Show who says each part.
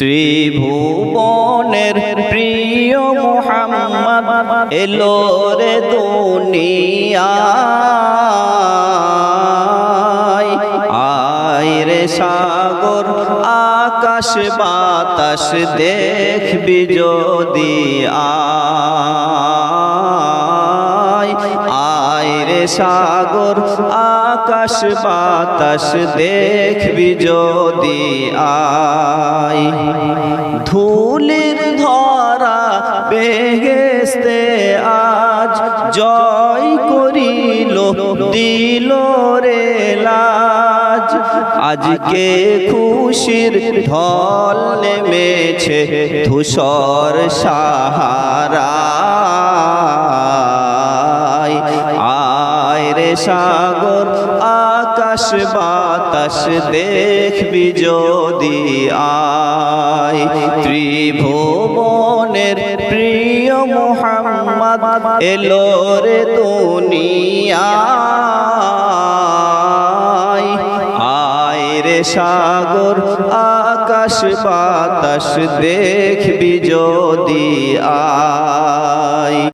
Speaker 1: ত্রিভুবনের প্রিয় মুহাম্মদ এলো রে দুনিয়ায়। আয় রে সাগর আকাশ বাতাস দেখবি যদি আয়। আয় রে সাগর আকাশ বাতাস দেখবি যদি আয়। ধুলির ধরা বেহেশতে আজ জয় করিল দিল রে লাজ। আজকে খুশির ঢল নেমেছে ধূসর সাহারায়। আয় রে সাগর আকাশ বাতাস দেখবি যদি আয়। ত্রিভুবনের প্রিয় মুহাম্মদ এলো রে দুনিয়ায়। আয় রে সাগর আকাশ বাতাস দেখবি যদি আয়।